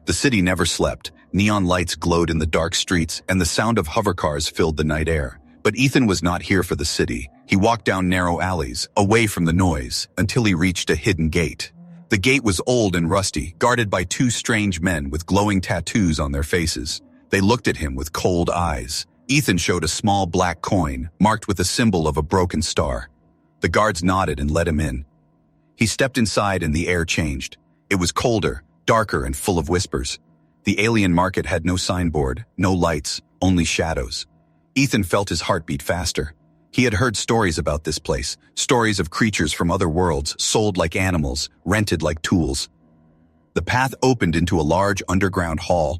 The city never slept. Neon lights glowed in the dark streets, and the sound of hovercars filled the night air. But Ethan was not here for the city. He walked down narrow alleys, away from the noise, until he reached a hidden gate. The gate was old and rusty, guarded by two strange men with glowing tattoos on their faces. They looked at him with cold eyes. Ethan showed a small black coin, marked with a symbol of a broken star. The guards nodded and let him in. He stepped inside and the air changed. It was colder, darker, and full of whispers. The alien market had no signboard, no lights, only shadows. Ethan felt his heart beat faster. He had heard stories about this place, stories of creatures from other worlds, sold like animals, rented like tools. The path opened into a large underground hall.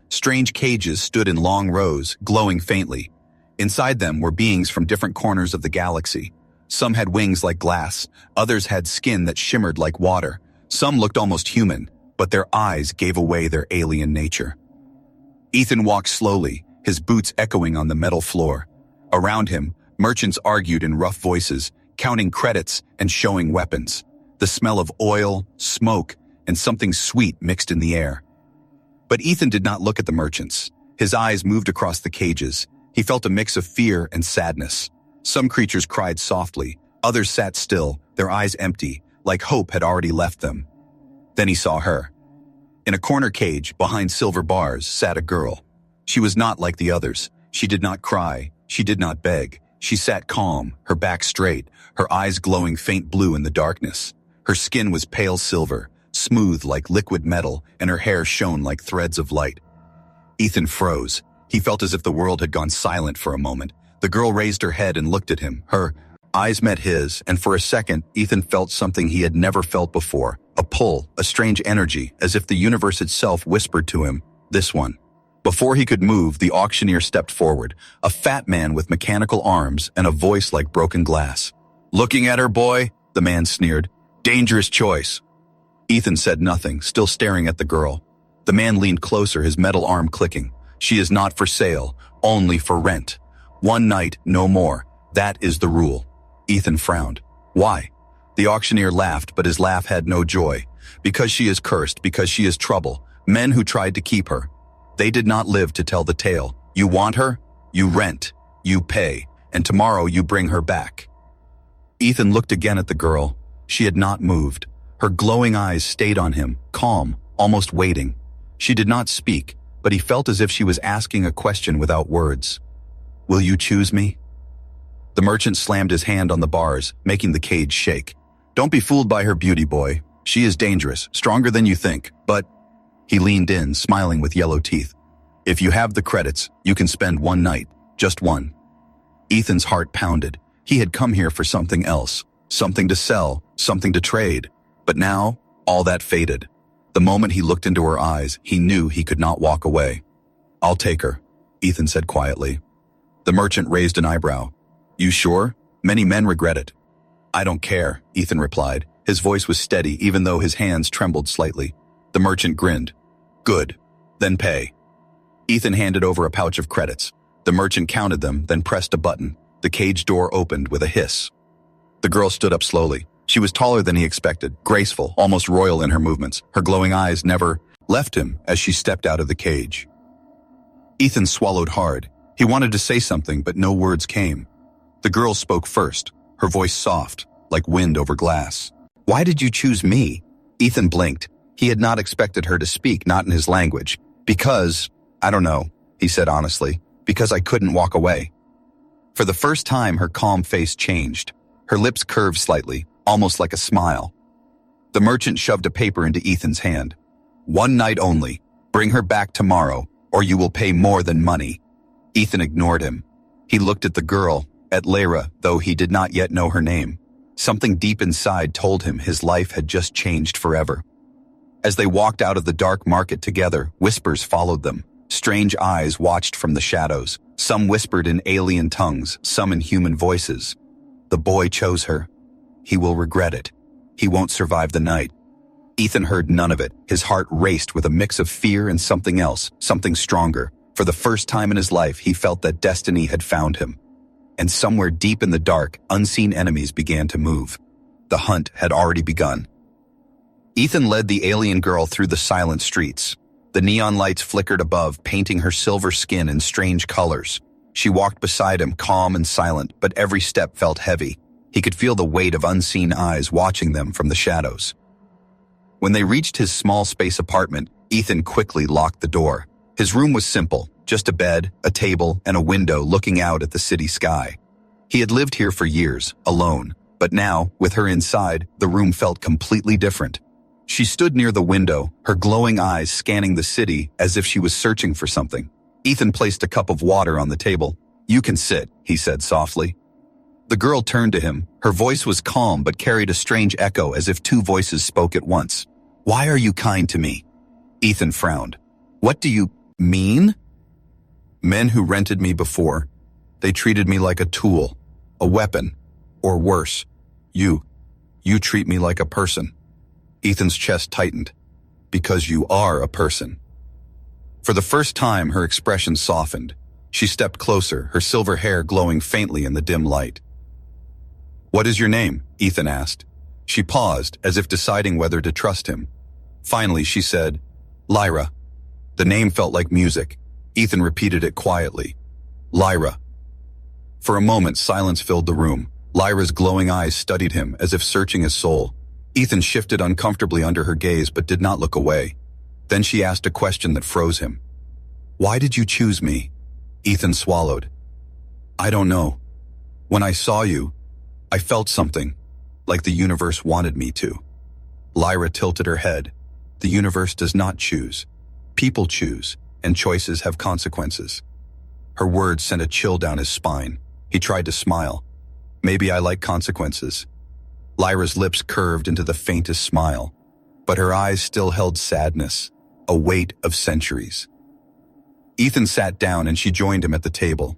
Strange cages stood in long rows, glowing faintly. Inside them were beings from different corners of the galaxy. Some had wings like glass, others had skin that shimmered like water. Some looked almost human, but their eyes gave away their alien nature. Ethan walked slowly, his boots echoing on the metal floor. Around him, merchants argued in rough voices, counting credits and showing weapons. The smell of oil, smoke, and something sweet mixed in the air. But Ethan did not look at the merchants. His eyes moved across the cages. He felt a mix of fear and sadness. Some creatures cried softly, others sat still, their eyes empty, like hope had already left them. Then he saw her. In a corner cage, behind silver bars, sat a girl. She was not like the others. She did not cry. She did not beg. She sat calm, her back straight, her eyes glowing faint blue in the darkness. Her skin was pale silver, smooth like liquid metal, and her hair shone like threads of light. Ethan froze. He felt as if the world had gone silent for a moment. The girl raised her head and looked at him. Her eyes met his, and for a second, Ethan felt something he had never felt before. A pull, a strange energy, as if the universe itself whispered to him, "This one." Before he could move, the auctioneer stepped forward, a fat man with mechanical arms and a voice like broken glass. "Looking at her, boy?" the man sneered. "Dangerous choice." Ethan said nothing, still staring at the girl. The man leaned closer, his metal arm clicking. "She is not for sale, only for rent. One night, no more. That is the rule." Ethan frowned. "Why?" The auctioneer laughed, but his laugh had no joy. "Because she is cursed, because she is trouble. Men who tried to keep her. They did not live to tell the tale. You want her? You rent. You pay. And tomorrow you bring her back." Ethan looked again at the girl. She had not moved. Her glowing eyes stayed on him, calm, almost waiting. She did not speak, but he felt as if she was asking a question without words. "Will you choose me?" The merchant slammed his hand on the bars, making the cage shake. "Don't be fooled by her beauty, boy. She is dangerous, stronger than you think, but—" He leaned in, smiling with yellow teeth. "If you have the credits, you can spend one night, just one." Ethan's heart pounded. He had come here for something else, something to sell, something to trade. But now, all that faded. The moment he looked into her eyes, he knew he could not walk away. "I'll take her," Ethan said quietly. The merchant raised an eyebrow. "You sure? Many men regret it." "I don't care," Ethan replied. His voice was steady, even though his hands trembled slightly. The merchant grinned. "Good. Then pay." Ethan handed over a pouch of credits. The merchant counted them, then pressed a button. The cage door opened with a hiss. The girl stood up slowly. She was taller than he expected, graceful, almost royal in her movements. Her glowing eyes never left him as she stepped out of the cage. Ethan swallowed hard. He wanted to say something, but no words came. The girl spoke first, her voice soft, like wind over glass. "Why did you choose me?" Ethan blinked. He had not expected her to speak, not in his language. "Because, I don't know," he said honestly, "because I couldn't walk away." For the first time, her calm face changed. Her lips curved slightly, almost like a smile. The merchant shoved a paper into Ethan's hand. "One night only. Bring her back tomorrow, or you will pay more than money." Ethan ignored him. He looked at the girl, at Lyra, though he did not yet know her name. Something deep inside told him his life had just changed forever. As they walked out of the dark market together, whispers followed them. Strange eyes watched from the shadows. Some whispered in alien tongues, some in human voices. The boy chose her. He will regret it. He won't survive the night. Ethan heard none of it. His heart raced with a mix of fear and something else, something stronger. For the first time in his life, he felt that destiny had found him. And somewhere deep in the dark, unseen enemies began to move. The hunt had already begun. Ethan led the alien girl through the silent streets. The neon lights flickered above, painting her silver skin in strange colors. She walked beside him, calm and silent, but every step felt heavy. He could feel the weight of unseen eyes watching them from the shadows. When they reached his small space apartment, Ethan quickly locked the door. His room was simple, just a bed, a table, and a window looking out at the city sky. He had lived here for years, alone, but now, with her inside, the room felt completely different. She stood near the window, her glowing eyes scanning the city as if she was searching for something. Ethan placed a cup of water on the table. "You can sit," he said softly. The girl turned to him. Her voice was calm but carried a strange echo as if two voices spoke at once. "Why are you kind to me?" Ethan frowned. "What do you mean?" "Men who rented me before, they treated me like a tool, a weapon, or worse. You treat me like a person." Ethan's chest tightened. "Because you are a person." For the first time, her expression softened. She stepped closer, her silver hair glowing faintly in the dim light. "What is your name?" Ethan asked. She paused, as if deciding whether to trust him. Finally, she said, "Lyra." The name felt like music. Ethan repeated it quietly. "Lyra." For a moment, silence filled the room. Lyra's glowing eyes studied him, as if searching his soul. Ethan shifted uncomfortably under her gaze but did not look away. Then she asked a question that froze him. "Why did you choose me?" Ethan swallowed. "I don't know. When I saw you, I felt something, like the universe wanted me to." Lyra tilted her head. "The universe does not choose. People choose, and choices have consequences." Her words sent a chill down his spine. He tried to smile. "Maybe I like consequences." Lyra's lips curved into the faintest smile, but her eyes still held sadness, a weight of centuries. Ethan sat down and she joined him at the table.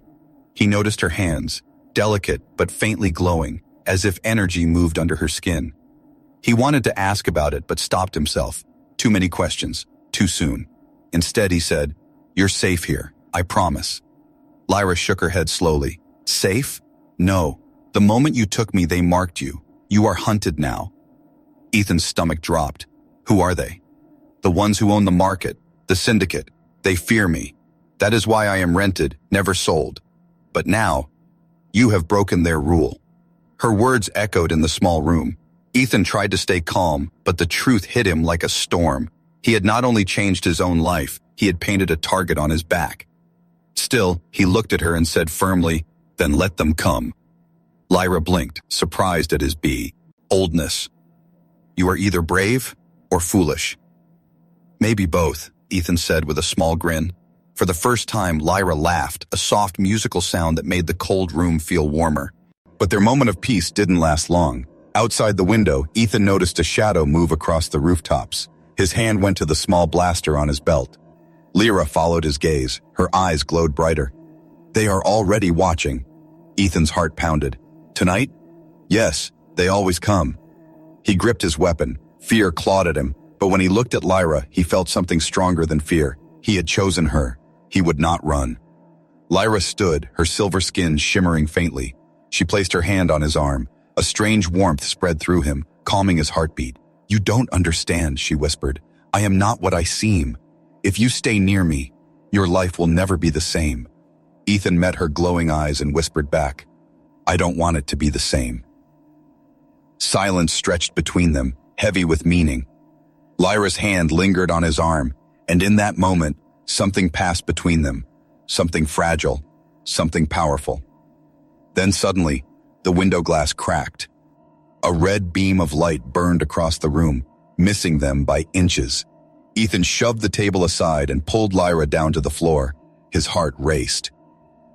He noticed her hands, delicate but faintly glowing, as if energy moved under her skin. He wanted to ask about it but stopped himself. Too many questions, too soon. Instead, he said, "You're safe here, I promise." Lyra shook her head slowly. "Safe? No. The moment you took me, they marked you. You are hunted now." Ethan's stomach dropped. "Who are they?" "The ones who own the market, the syndicate. They fear me. That is why I am rented, never sold. But now, you have broken their rule." Her words echoed in the small room. Ethan tried to stay calm, but the truth hit him like a storm. He had not only changed his own life, he had painted a target on his back. Still, he looked at her and said firmly, "Then let them come." Lyra blinked, surprised at his oldness. "You are either brave or foolish." "Maybe both," Ethan said with a small grin. For the first time, Lyra laughed, a soft musical sound that made the cold room feel warmer. But their moment of peace didn't last long. Outside the window, Ethan noticed a shadow move across the rooftops. His hand went to the small blaster on his belt. Lyra followed his gaze. Her eyes glowed brighter. "They are already watching." Ethan's heart pounded. "Tonight?" "Yes, they always come." He gripped his weapon. Fear clawed at him, but when he looked at Lyra, he felt something stronger than fear. He had chosen her. He would not run. Lyra stood, her silver skin shimmering faintly. She placed her hand on his arm. A strange warmth spread through him, calming his heartbeat. "You don't understand," she whispered. "I am not what I seem. If you stay near me, your life will never be the same." Ethan met her glowing eyes and whispered back, "I don't want it to be the same." Silence stretched between them, heavy with meaning. Lyra's hand lingered on his arm, and in that moment, something passed between them. Something fragile, something powerful. Then suddenly, the window glass cracked. A red beam of light burned across the room, missing them by inches. Ethan shoved the table aside and pulled Lyra down to the floor. His heart raced.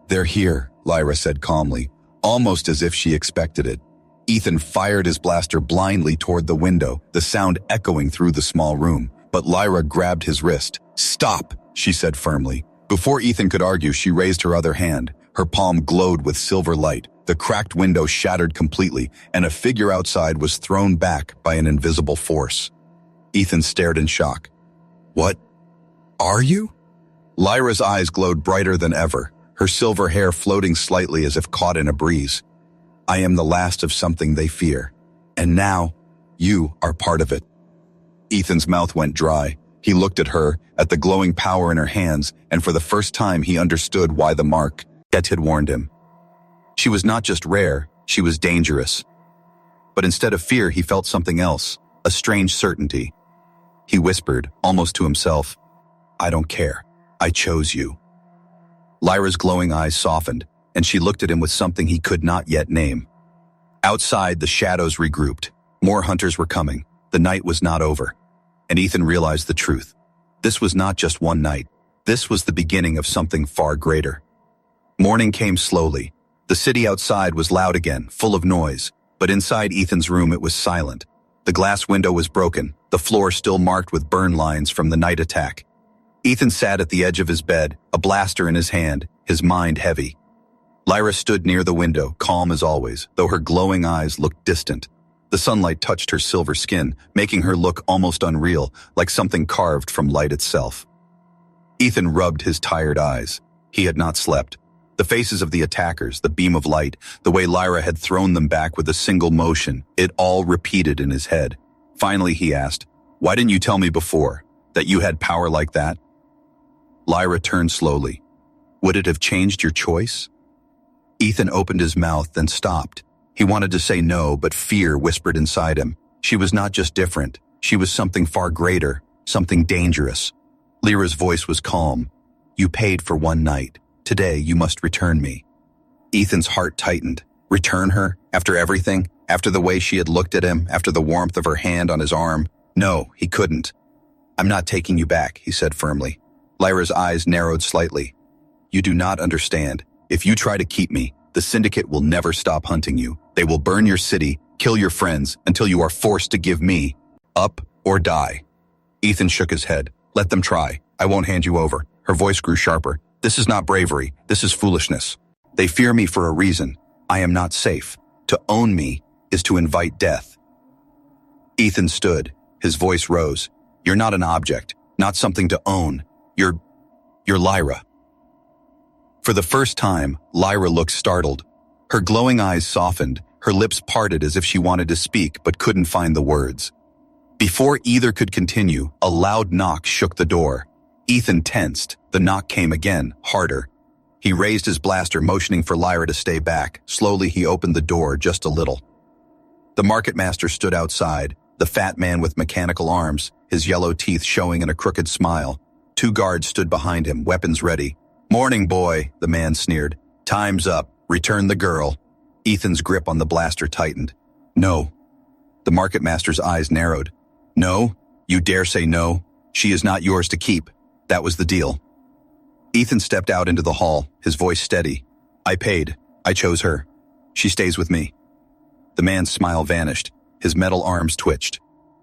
"They're here," Lyra said calmly, almost as if she expected it. Ethan fired his blaster blindly toward the window, the sound echoing through the small room. But Lyra grabbed his wrist. "Stop," she said firmly. Before Ethan could argue, she raised her other hand. Her palm glowed with silver light. The cracked window shattered completely, and a figure outside was thrown back by an invisible force. Ethan stared in shock. "What are you?" Lyra's eyes glowed brighter than ever, her silver hair floating slightly as if caught in a breeze. "I am the last of something they fear, and now you are part of it." Ethan's mouth went dry. He looked at her, at the glowing power in her hands, and for the first time he understood why the mark had warned him. She was not just rare, she was dangerous. But instead of fear, he felt something else, a strange certainty. He whispered, almost to himself, "I don't care. I chose you." Lyra's glowing eyes softened, and she looked at him with something he could not yet name. Outside, the shadows regrouped. More hunters were coming. The night was not over. And Ethan realized the truth. This was not just one night. This was the beginning of something far greater. Morning came slowly. The city outside was loud again, full of noise, but inside Ethan's room it was silent. The glass window was broken, the floor still marked with burn lines from the night attack. Ethan sat at the edge of his bed, a blaster in his hand, his mind heavy. Lyra stood near the window, calm as always, though her glowing eyes looked distant. The sunlight touched her silver skin, making her look almost unreal, like something carved from light itself. Ethan rubbed his tired eyes. He had not slept. The faces of the attackers, the beam of light, the way Lyra had thrown them back with a single motion, it all repeated in his head. Finally, he asked, "Why didn't you tell me before, that you had power like that?" Lyra turned slowly. "Would it have changed your choice?" Ethan opened his mouth, then stopped. He wanted to say no, but fear whispered inside him. She was not just different. She was something far greater, something dangerous. Lyra's voice was calm. "You paid for one night. Today you must return me." Ethan's heart tightened. Return her? After everything? After the way she had looked at him? After the warmth of her hand on his arm? No, he couldn't. "I'm not taking you back," he said firmly. Lyra's eyes narrowed slightly. "You do not understand. If you try to keep me, the Syndicate will never stop hunting you. They will burn your city, kill your friends, until you are forced to give me up or die." Ethan shook his head. "Let them try. I won't hand you over." Her voice grew sharper. "This is not bravery. This is foolishness. They fear me for a reason. I am not safe. To own me is to invite death." Ethan stood. His voice rose. "You're not an object, not something to own. You're Lyra." For the first time, Lyra looked startled. Her glowing eyes softened, her lips parted as if she wanted to speak but couldn't find the words. Before either could continue, a loud knock shook the door. Ethan tensed. The knock came again, harder. He raised his blaster, motioning for Lyra to stay back. Slowly, he opened the door just a little. The market master stood outside, the fat man with mechanical arms, his yellow teeth showing in a crooked smile. 2 guards stood behind him, weapons ready. "Morning, boy," the man sneered. "Time's up. Return the girl." Ethan's grip on the blaster tightened. "No." The market master's eyes narrowed. "No? You dare say no? She is not yours to keep. That was the deal." Ethan stepped out into the hall, his voice steady. "I paid. I chose her. She stays with me." The man's smile vanished. His metal arms twitched.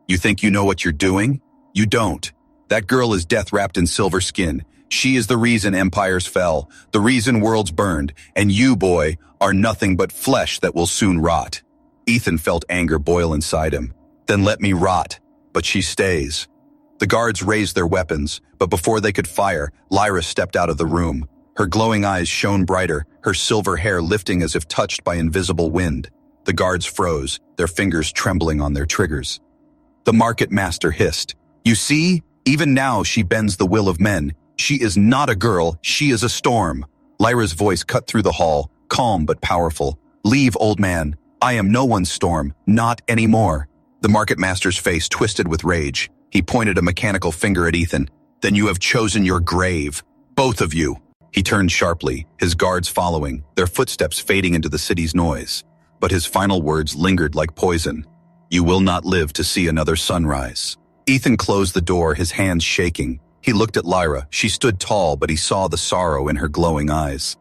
"You think you know what you're doing? You don't. That girl is death wrapped in silver skin. She is the reason empires fell, the reason worlds burned, and you, boy, are nothing but flesh that will soon rot." Ethan felt anger boil inside him. "Then let me rot. But she stays." The guards raised their weapons, but before they could fire, Lyra stepped out of the room. Her glowing eyes shone brighter, her silver hair lifting as if touched by invisible wind. The guards froze, their fingers trembling on their triggers. The market master hissed. "You see? Even now she bends the will of men. She is not a girl, she is a storm." Lyra's voice cut through the hall, calm but powerful. "Leave, old man. I am no one's storm, not anymore." The market master's face twisted with rage. He pointed a mechanical finger at Ethan. "Then you have chosen your grave. Both of you." He turned sharply, his guards following, their footsteps fading into the city's noise. But his final words lingered like poison. "You will not live to see another sunrise." Ethan closed the door, his hands shaking. He looked at Lyra. She stood tall, but he saw the sorrow in her glowing eyes.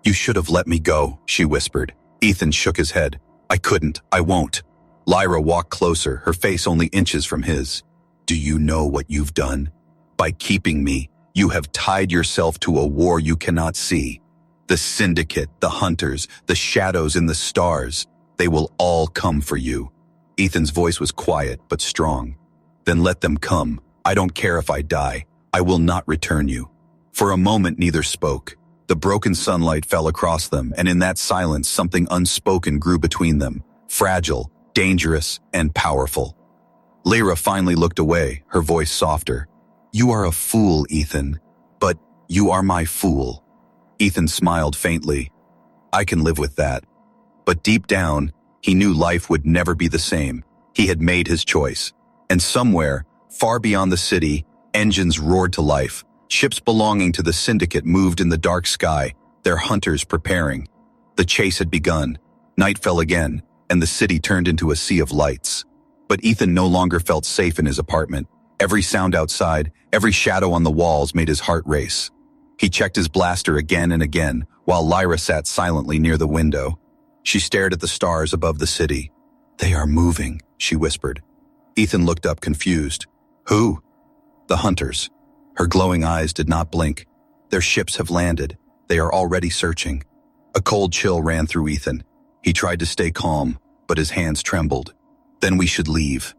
"You should have let me go," she whispered. Ethan shook his head. "I couldn't. I won't." Lyra walked closer, her face only inches from his. "Do you know what you've done? By keeping me, you have tied yourself to a war you cannot see. The Syndicate, the Hunters, the shadows in the stars, they will all come for you." Ethan's voice was quiet but strong. "Then let them come. I don't care if I die. I will not return you." For a moment neither spoke. The broken sunlight fell across them, and in that silence something unspoken grew between them, fragile, dangerous, and powerful. Lyra finally looked away, her voice softer. You are a fool, Ethan. But you are my fool. Ethan smiled faintly. I can live with that. But deep down, he knew life would never be the same. He had made his choice. And somewhere, far beyond the city, engines roared to life. Ships belonging to the syndicate moved in the dark sky, their hunters preparing. The chase had begun. Night fell again, and the city turned into a sea of lights. But Ethan no longer felt safe in his apartment. Every sound outside, every shadow on the walls made his heart race. He checked his blaster again and again, while Lyra sat silently near the window. She stared at the stars above the city. They are moving, she whispered. Ethan looked up confused. Who? The hunters. Her glowing eyes did not blink. Their ships have landed. They are already searching. A cold chill ran through Ethan. He tried to stay calm, but his hands trembled. Then we should leave.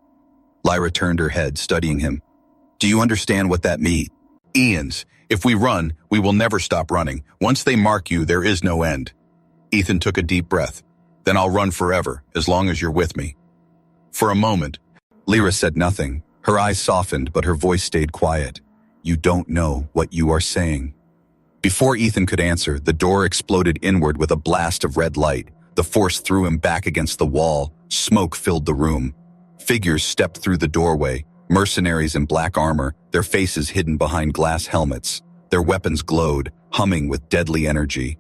Lyra turned her head, studying him. Do you understand what that means? Ian's. If we run, we will never stop running. Once they mark you, there is no end. Ethan took a deep breath. Then I'll run forever, as long as you're with me. For a moment, Lyra said nothing. Her eyes softened, but her voice stayed quiet. You don't know what you are saying. Before Ethan could answer, the door exploded inward with a blast of red light. The force threw him back against the wall. Smoke filled the room. Figures stepped through the doorway. Mercenaries in black armor, their faces hidden behind glass helmets. Their weapons glowed, humming with deadly energy.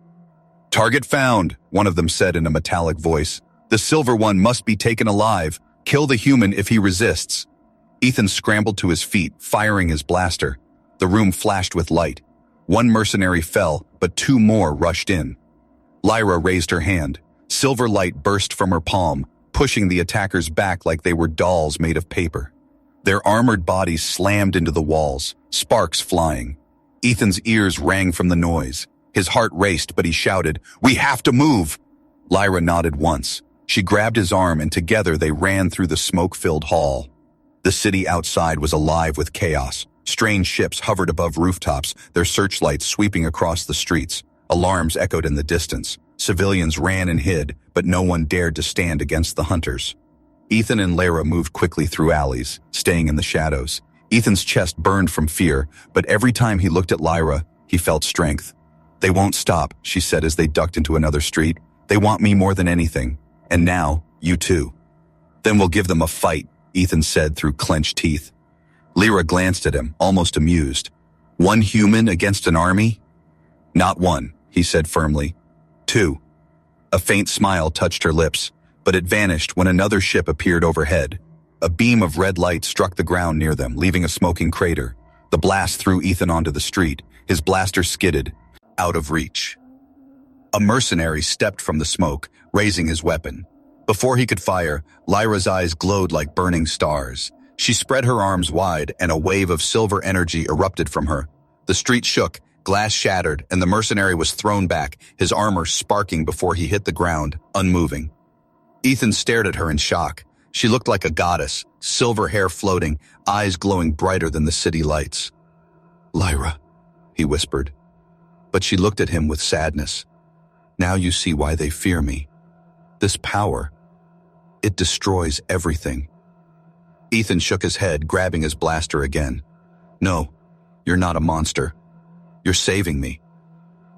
Target found, one of them said in a metallic voice. The silver one must be taken alive. Kill the human if he resists. Ethan scrambled to his feet, firing his blaster. The room flashed with light. One mercenary fell, but two more rushed in. Lyra raised her hand. Silver light burst from her palm, pushing the attackers back like they were dolls made of paper. Their armored bodies slammed into the walls, sparks flying. Ethan's ears rang from the noise. His heart raced, but he shouted, "We have to move!" Lyra nodded once. She grabbed his arm, and together they ran through the smoke-filled hall. The city outside was alive with chaos. Strange ships hovered above rooftops, their searchlights sweeping across the streets. Alarms echoed in the distance. Civilians ran and hid, but no one dared to stand against the hunters. Ethan and Lyra moved quickly through alleys, staying in the shadows. Ethan's chest burned from fear, but every time he looked at Lyra, he felt strength. They won't stop, she said as they ducked into another street. They want me more than anything. And now, you too. Then we'll give them a fight, Ethan said through clenched teeth. Lyra glanced at him, almost amused. One human against an army? Not one, he said firmly. Two. A faint smile touched her lips, but it vanished when another ship appeared overhead. A beam of red light struck the ground near them, leaving a smoking crater. The blast threw Ethan onto the street. His blaster skidded, out of reach. A mercenary stepped from the smoke, raising his weapon. Before he could fire, Lyra's eyes glowed like burning stars. She spread her arms wide, and a wave of silver energy erupted from her. The street shook, glass shattered, and the mercenary was thrown back, his armor sparking before he hit the ground, unmoving. Ethan stared at her in shock. She looked like a goddess, silver hair floating, eyes glowing brighter than the city lights. Lyra, he whispered. But she looked at him with sadness. Now you see why they fear me. This power, it destroys everything. Ethan shook his head, grabbing his blaster again. No, you're not a monster. You're saving me.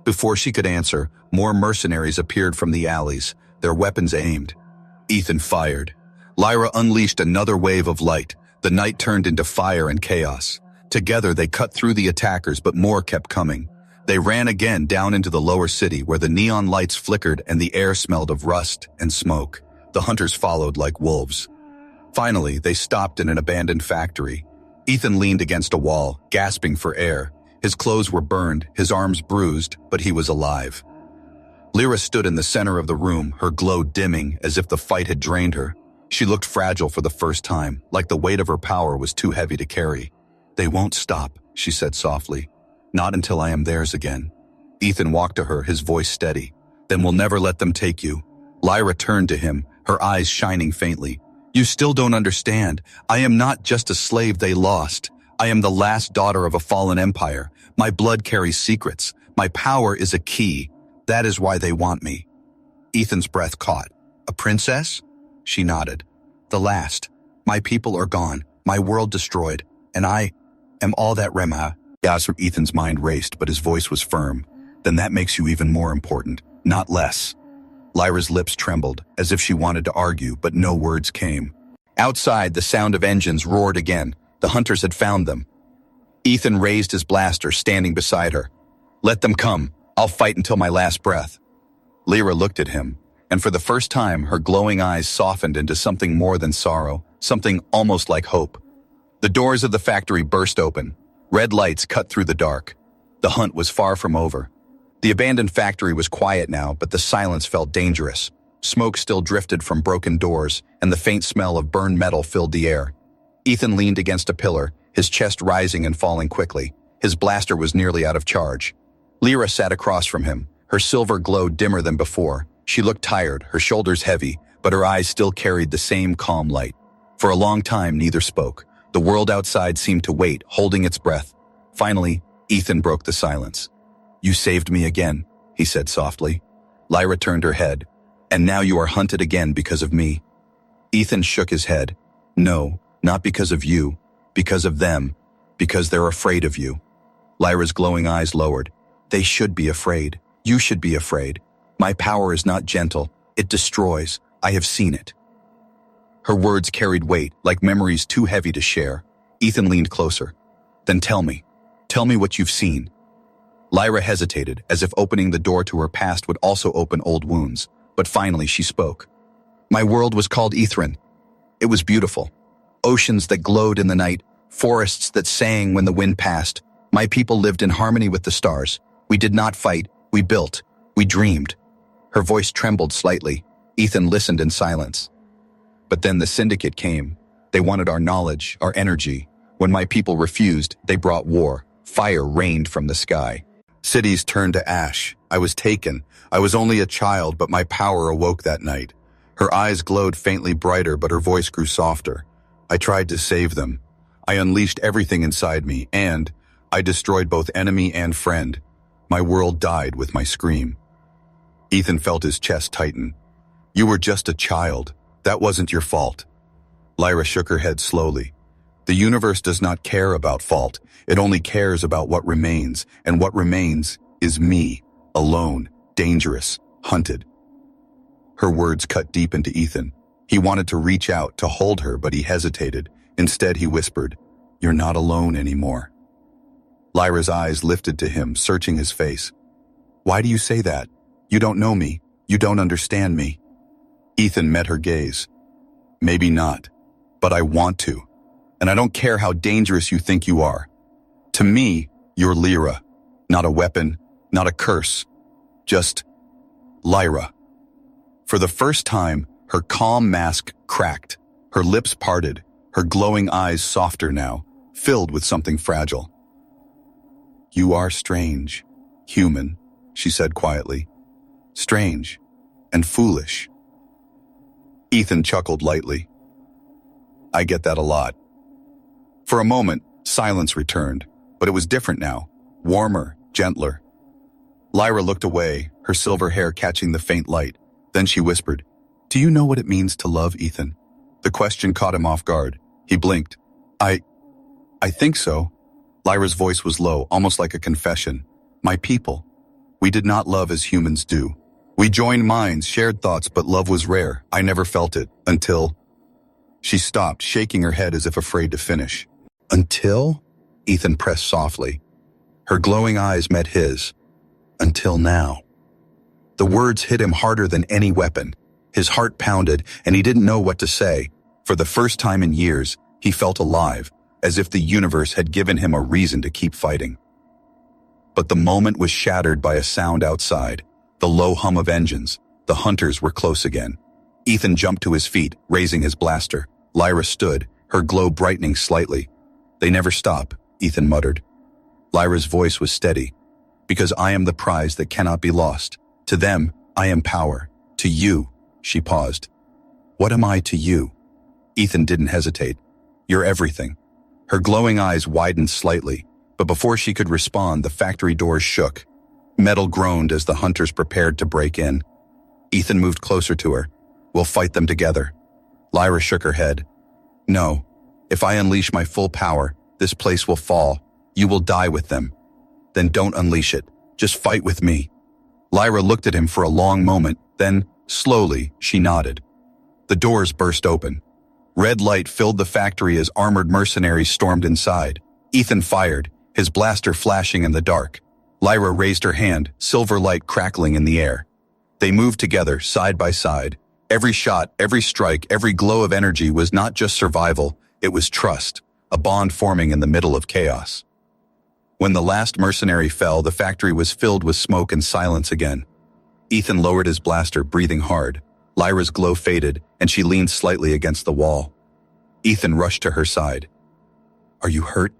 Before she could answer, more mercenaries appeared from the alleys, their weapons aimed. Ethan fired. Lyra unleashed another wave of light. The night turned into fire and chaos. Together they cut through the attackers, but more kept coming. They ran again down into the lower city where the neon lights flickered and the air smelled of rust and smoke. The hunters followed like wolves. Finally, they stopped in an abandoned factory. Ethan leaned against a wall, gasping for air. His clothes were burned, his arms bruised, but he was alive. Lyra stood in the center of the room, her glow dimming as if the fight had drained her. She looked fragile for the first time, like the weight of her power was too heavy to carry. They won't stop, she said softly. Not until I am theirs again. Ethan walked to her, his voice steady. Then we'll never let them take you. Lyra turned to him, her eyes shining faintly. You still don't understand. I am not just a slave they lost. I am the last daughter of a fallen empire. My blood carries secrets. My power is a key. That is why they want me. Ethan's breath caught. A princess? She nodded. The last. My people are gone, my world destroyed, and I... Am all that Rema? Yes, Ethan's mind raced, but his voice was firm. Then that makes you even more important, not less. Lyra's lips trembled, as if she wanted to argue, but no words came. Outside, the sound of engines roared again. The hunters had found them. Ethan raised his blaster, standing beside her. Let them come. I'll fight until my last breath. Lyra looked at him, and for the first time, her glowing eyes softened into something more than sorrow, something almost like hope. The doors of the factory burst open. Red lights cut through the dark. The hunt was far from over. The abandoned factory was quiet now, but the silence felt dangerous. Smoke still drifted from broken doors, and the faint smell of burned metal filled the air. Ethan leaned against a pillar, his chest rising and falling quickly. His blaster was nearly out of charge. Lyra sat across from him, her silver glow dimmer than before. She looked tired, her shoulders heavy, but her eyes still carried the same calm light. For a long time, neither spoke. The world outside seemed to wait, holding its breath. Finally, Ethan broke the silence. You saved me again, he said softly. Lyra turned her head. And now you are hunted again because of me. Ethan shook his head. No, not because of you, because of them, because they're afraid of you. Lyra's glowing eyes lowered. They should be afraid. You should be afraid. My power is not gentle. It destroys. I have seen it. Her words carried weight, like memories too heavy to share. Ethan leaned closer. Then tell me what you've seen. Lyra hesitated, as if opening the door to her past would also open old wounds. But finally she spoke. My world was called Ithran. It was beautiful. Oceans that glowed in the night, forests that sang when the wind passed. My people lived in harmony with the stars. We did not fight, we built, we dreamed. Her voice trembled slightly. Ethan listened in silence. But then the syndicate came. They wanted our knowledge, our energy. When my people refused, they brought war. Fire rained from the sky. Cities turned to ash. I was taken. I was only a child, but my power awoke that night. Her eyes glowed faintly brighter, but her voice grew softer. I tried to save them. I unleashed everything inside me, and I destroyed both enemy and friend. My world died with my scream. Ethan felt his chest tighten. You were just a child. That wasn't your fault. Lyra shook her head slowly. The universe does not care about fault. It only cares about what remains, and what remains is me, alone, dangerous, hunted. Her words cut deep into Ethan. He wanted to reach out, to hold her, but he hesitated. Instead, he whispered, You're not alone anymore. Lyra's eyes lifted to him, searching his face. Why do you say that? You don't know me. You don't understand me. Ethan met her gaze. Maybe not, but I want to. And I don't care how dangerous you think you are. To me, you're Lyra. Not a weapon, not a curse. Just Lyra. For the first time, her calm mask cracked. Her lips parted, her glowing eyes softer now, filled with something fragile. You are strange, human, she said quietly. Strange and foolish. Ethan chuckled lightly. I get that a lot. For a moment, silence returned, but it was different now, warmer, gentler. Lyra looked away, her silver hair catching the faint light. Then she whispered, Do you know what it means to love, Ethan? The question caught him off guard. He blinked. I think so. Lyra's voice was low, almost like a confession. My people. We did not love as humans do. We joined minds, shared thoughts, but love was rare. I never felt it, until... She stopped, shaking her head as if afraid to finish. Until? Ethan pressed softly. Her glowing eyes met his. Until now. The words hit him harder than any weapon. His heart pounded, and he didn't know what to say. For the first time in years, he felt alive, as if the universe had given him a reason to keep fighting. But the moment was shattered by a sound outside, the low hum of engines. The hunters were close again. Ethan jumped to his feet, raising his blaster. Lyra stood, her glow brightening slightly. They never stop, Ethan muttered. Lyra's voice was steady. Because I am the prize that cannot be lost. To them, I am power. To you, she paused. What am I to you? Ethan didn't hesitate. You're everything. Her glowing eyes widened slightly, but before she could respond, the factory doors shook. Metal groaned as the hunters prepared to break in. Ethan moved closer to her. We'll fight them together. Lyra shook her head. No. If I unleash my full power, This place will fall. You will die with them. Then don't unleash it. Just fight with me. Lyra looked at him for a long moment, then, slowly, she nodded. The doors burst open. Red light filled the factory as armored mercenaries stormed inside. Ethan fired, his blaster flashing in the dark. Lyra raised her hand, silver light crackling in the air. They moved together, side by side. Every shot, every strike, every glow of energy was not just survival, it was trust, a bond forming in the middle of chaos. When the last mercenary fell, the factory was filled with smoke and silence again. Ethan lowered his blaster, breathing hard. Lyra's glow faded, and she leaned slightly against the wall. Ethan rushed to her side. "Are you hurt?"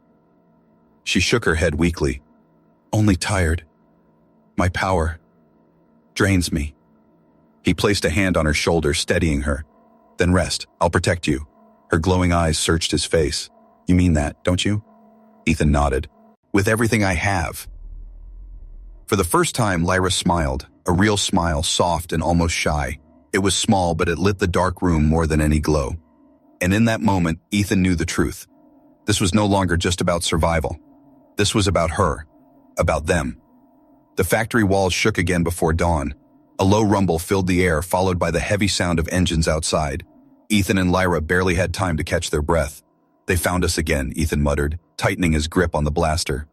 She shook her head weakly. "Only tired. My power drains me." He placed a hand on her shoulder, steadying her. "Then rest. I'll protect you." Her glowing eyes searched his face. "You mean that, don't you?" Ethan nodded. "With everything I have." For the first time, Lyra smiled, a real smile, soft and almost shy. It was small, but it lit the dark room more than any glow. And in that moment, Ethan knew the truth. This was no longer just about survival. This was about her, about them. The factory walls shook again before dawn. A low rumble filled the air, followed by the heavy sound of engines outside. Ethan and Lyra barely had time to catch their breath. "They found us again," Ethan muttered, tightening his grip on the blaster.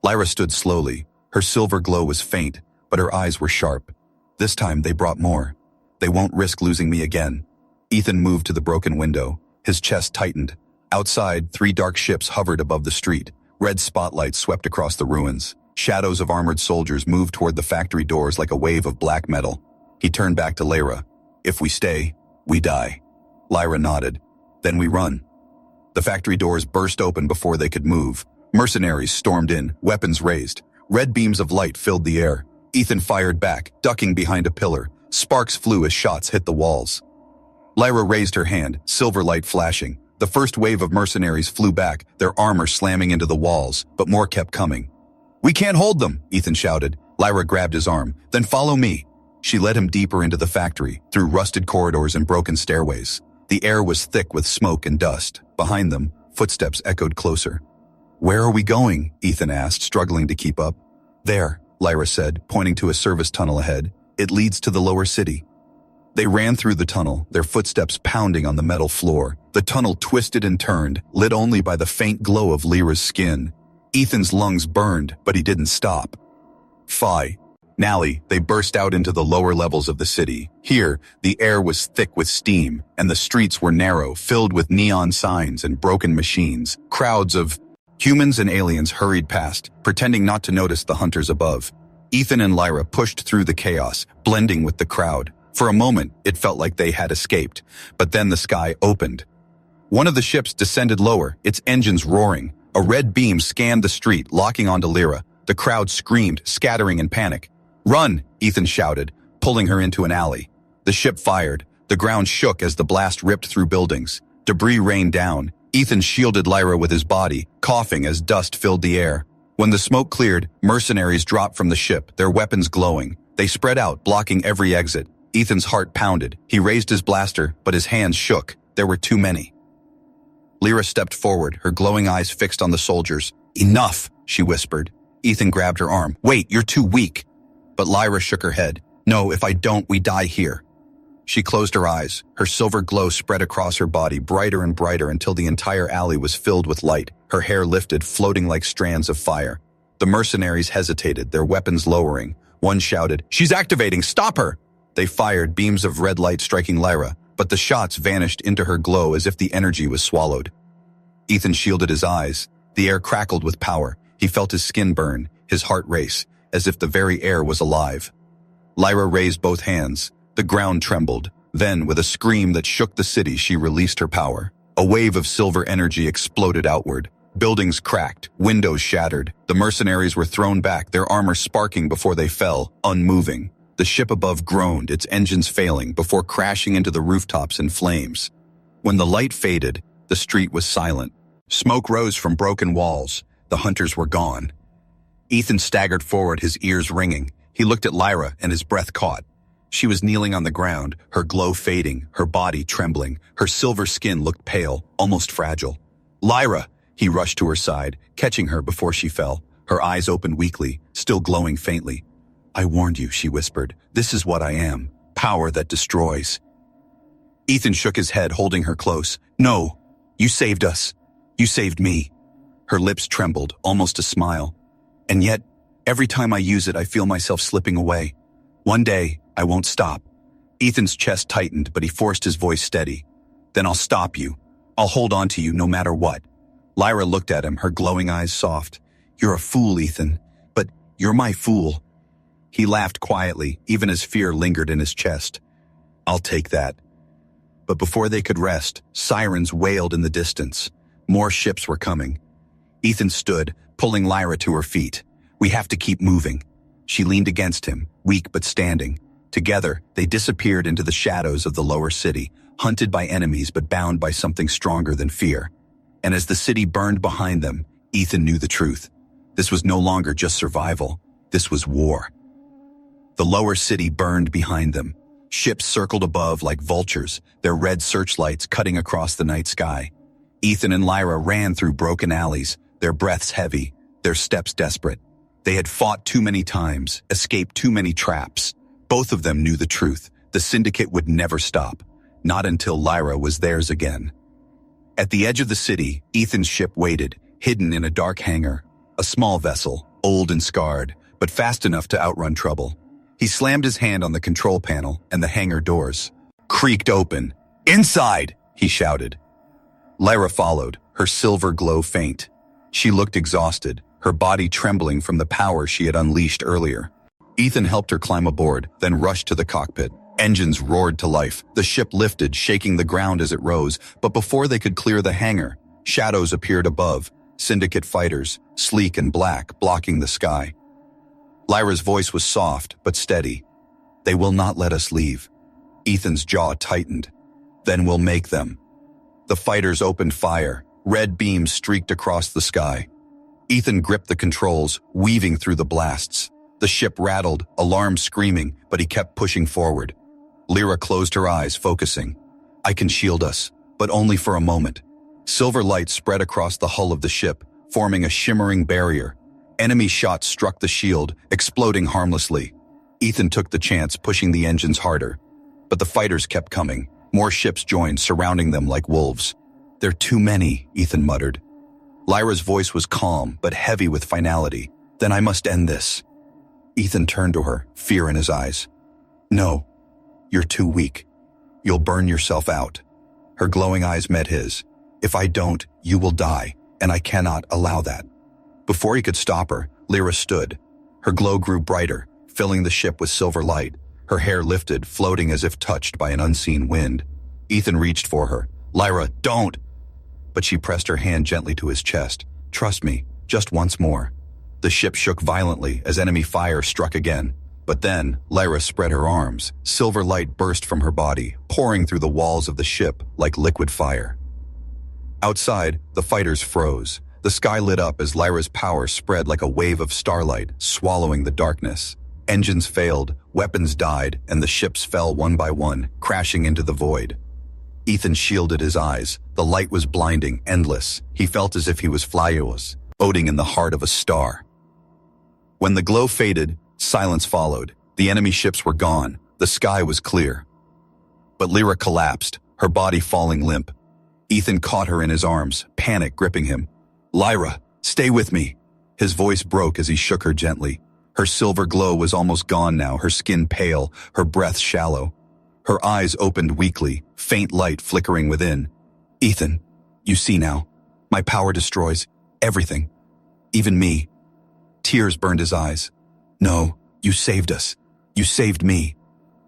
Lyra stood slowly. Her silver glow was faint, but her eyes were sharp. This time they brought more. "They won't risk losing me again." Ethan moved to the broken window. His chest tightened. Outside, 3 dark ships hovered above the street. Red spotlights swept across the ruins. Shadows of armored soldiers moved toward the factory doors like a wave of black metal. He turned back to Lyra. "If we stay, we die." Lyra nodded. "Then we run." The factory doors burst open before they could move. Mercenaries stormed in, weapons raised. Red beams of light filled the air. Ethan fired back, ducking behind a pillar. Sparks flew as shots hit the walls. Lyra raised her hand, silver light flashing. The first wave of mercenaries flew back, their armor slamming into the walls, but more kept coming. "We can't hold them," Ethan shouted. Lyra grabbed his arm. "Then follow me." She led him deeper into the factory, through rusted corridors and broken stairways. The air was thick with smoke and dust. Behind them, footsteps echoed closer. "Where are we going?" Ethan asked, struggling to keep up. "There," Lyra said, pointing to a service tunnel ahead. "It leads to the lower city." They ran through the tunnel, their footsteps pounding on the metal floor. The tunnel twisted and turned, lit only by the faint glow of Lyra's skin. Ethan's lungs burned, but he didn't stop. "Phi." Nally, they burst out into the lower levels of the city. Here, the air was thick with steam, and the streets were narrow, filled with neon signs and broken machines. Crowds of humans and aliens hurried past, pretending not to notice the hunters above. Ethan and Lyra pushed through the chaos, blending with the crowd. For a moment, it felt like they had escaped, but then the sky opened. One of the ships descended lower, its engines roaring. A red beam scanned the street, locking onto Lyra. The crowd screamed, scattering in panic. "Run!" Ethan shouted, pulling her into an alley. The ship fired. The ground shook as the blast ripped through buildings. Debris rained down. Ethan shielded Lyra with his body, coughing as dust filled the air. When the smoke cleared, mercenaries dropped from the ship, their weapons glowing. They spread out, blocking every exit. Ethan's heart pounded. He raised his blaster, but his hands shook. There were too many. Lyra stepped forward, her glowing eyes fixed on the soldiers. "Enough," she whispered. Ethan grabbed her arm. "Wait, you're too weak." But Lyra shook her head. "No, if I don't, we die here." She closed her eyes. Her silver glow spread across her body, brighter and brighter until the entire alley was filled with light. Her hair lifted, floating like strands of fire. The mercenaries hesitated, their weapons lowering. One shouted, "She's activating! Stop her!" They fired, beams of red light striking Lyra, but the shots vanished into her glow as if the energy was swallowed. Ethan shielded his eyes. The air crackled with power. He felt his skin burn, his heart race, as if the very air was alive. Lyra raised both hands. The ground trembled. Then, with a scream that shook the city, she released her power. A wave of silver energy exploded outward. Buildings cracked, windows shattered. The mercenaries were thrown back, their armor sparking before they fell, unmoving. The ship above groaned, its engines failing, before crashing into the rooftops in flames. When the light faded, the street was silent. Smoke rose from broken walls. The hunters were gone. Ethan staggered forward, his ears ringing. He looked at Lyra, and his breath caught. She was kneeling on the ground, her glow fading, her body trembling. Her silver skin looked pale, almost fragile. "Lyra!" He rushed to her side, catching her before she fell. Her eyes opened weakly, still glowing faintly. "I warned you," she whispered. "This is what I am. Power that destroys." Ethan shook his head, holding her close. "No, you saved us. You saved me." Her lips trembled, almost a smile. "And yet, every time I use it, I feel myself slipping away. One day, I won't stop." Ethan's chest tightened, but he forced his voice steady. "Then I'll stop you. I'll hold on to you no matter what." Lyra looked at him, her glowing eyes soft. "You're a fool, Ethan, but you're my fool." He laughed quietly, even as fear lingered in his chest. "I'll take that." But before they could rest, sirens wailed in the distance. More ships were coming. Ethan stood, pulling Lyra to her feet. "We have to keep moving." She leaned against him, weak but standing. Together, they disappeared into the shadows of the lower city, hunted by enemies but bound by something stronger than fear. And as the city burned behind them, Ethan knew the truth. This was no longer just survival. This was war. The lower city burned behind them. Ships circled above like vultures, their red searchlights cutting across the night sky. Ethan and Lyra ran through broken alleys, their breaths heavy, their steps desperate. They had fought too many times, escaped too many traps. Both of them knew the truth. The syndicate would never stop, not until Lyra was theirs again. At the edge of the city, Ethan's ship waited, hidden in a dark hangar. A small vessel, old and scarred, but fast enough to outrun trouble. He slammed his hand on the control panel, and the hangar doors creaked open. "Inside!" he shouted. Lyra followed, her silver glow faint. She looked exhausted, her body trembling from the power she had unleashed earlier. Ethan helped her climb aboard, then rushed to the cockpit. Engines roared to life. The ship lifted, shaking the ground as it rose, but before they could clear the hangar, shadows appeared above, syndicate fighters, sleek and black, blocking the sky. Lyra's voice was soft, but steady. "They will not let us leave." Ethan's jaw tightened. "Then we'll make them." The fighters opened fire. Red beams streaked across the sky. Ethan gripped the controls, weaving through the blasts. The ship rattled, alarms screaming, but he kept pushing forward. Lyra closed her eyes, focusing. "I can shield us, but only for a moment." Silver light spread across the hull of the ship, forming a shimmering barrier. Enemy shots struck the shield, exploding harmlessly. Ethan took the chance, pushing the engines harder. But the fighters kept coming. More ships joined, surrounding them like wolves. "They're too many," Ethan muttered. Lyra's voice was calm, but heavy with finality. "Then I must end this." Ethan turned to her, fear in his eyes. "No, you're too weak. You'll burn yourself out." Her glowing eyes met his. "If I don't, you will die, and I cannot allow that." Before he could stop her, Lyra stood. Her glow grew brighter, filling the ship with silver light. Her hair lifted, floating as if touched by an unseen wind. Ethan reached for her. "Lyra, don't!" But she pressed her hand gently to his chest. "Trust me, just once more." The ship shook violently as enemy fire struck again. But then, Lyra spread her arms. Silver light burst from her body, pouring through the walls of the ship like liquid fire. Outside, the fighters froze. The sky lit up as Lyra's power spread like a wave of starlight, swallowing the darkness. Engines failed, weapons died, and the ships fell one by one, crashing into the void. Ethan shielded his eyes. The light was blinding, endless. He felt as if he was floating in the heart of a star. When the glow faded, silence followed. The enemy ships were gone. The sky was clear. But Lyra collapsed, her body falling limp. Ethan caught her in his arms, panic gripping him. "Lyra, stay with me." His voice broke as he shook her gently. Her silver glow was almost gone now, her skin pale, her breath shallow. Her eyes opened weakly, faint light flickering within. "Ethan, you see now. My power destroys everything. Even me." Tears burned his eyes. "No, you saved us. You saved me."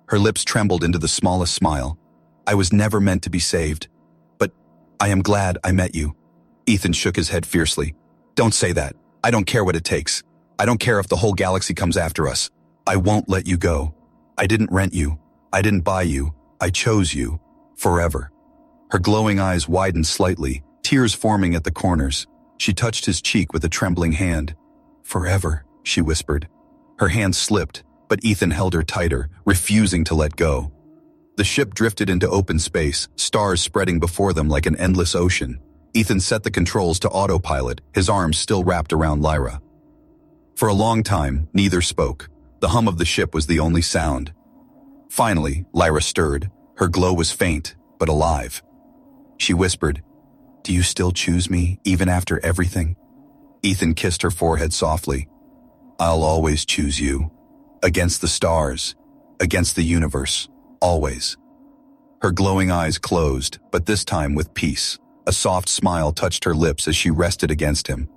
Her lips trembled into the smallest smile. "I was never meant to be saved. But I am glad I met you." Ethan shook his head fiercely. "Don't say that. I don't care what it takes. I don't care if the whole galaxy comes after us. I won't let you go. I didn't rent you. I didn't buy you. I chose you. Forever." Her glowing eyes widened slightly, tears forming at the corners. She touched his cheek with a trembling hand. "Forever," she whispered. Her hand slipped, but Ethan held her tighter, refusing to let go. The ship drifted into open space, stars spreading before them like an endless ocean. Ethan set the controls to autopilot, his arms still wrapped around Lyra. For a long time, neither spoke. The hum of the ship was the only sound. Finally, Lyra stirred. Her glow was faint, but alive. She whispered, "Do you still choose me, even after everything?" Ethan kissed her forehead softly. "I'll always choose you. Against the stars. Against the universe. Always." Her glowing eyes closed, but this time with peace. A soft smile touched her lips as she rested against him.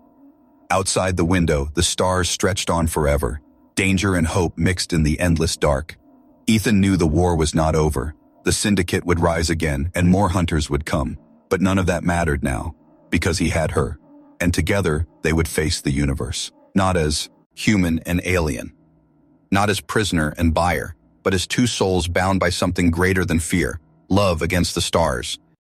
Outside the window, the stars stretched on forever. Danger and hope mixed in the endless dark. Ethan knew the war was not over. The syndicate would rise again, and more hunters would come. But none of that mattered now, because he had her. And together, they would face the universe. Not as human and alien. Not as prisoner and buyer, but as two souls bound by something greater than fear. Love against the stars.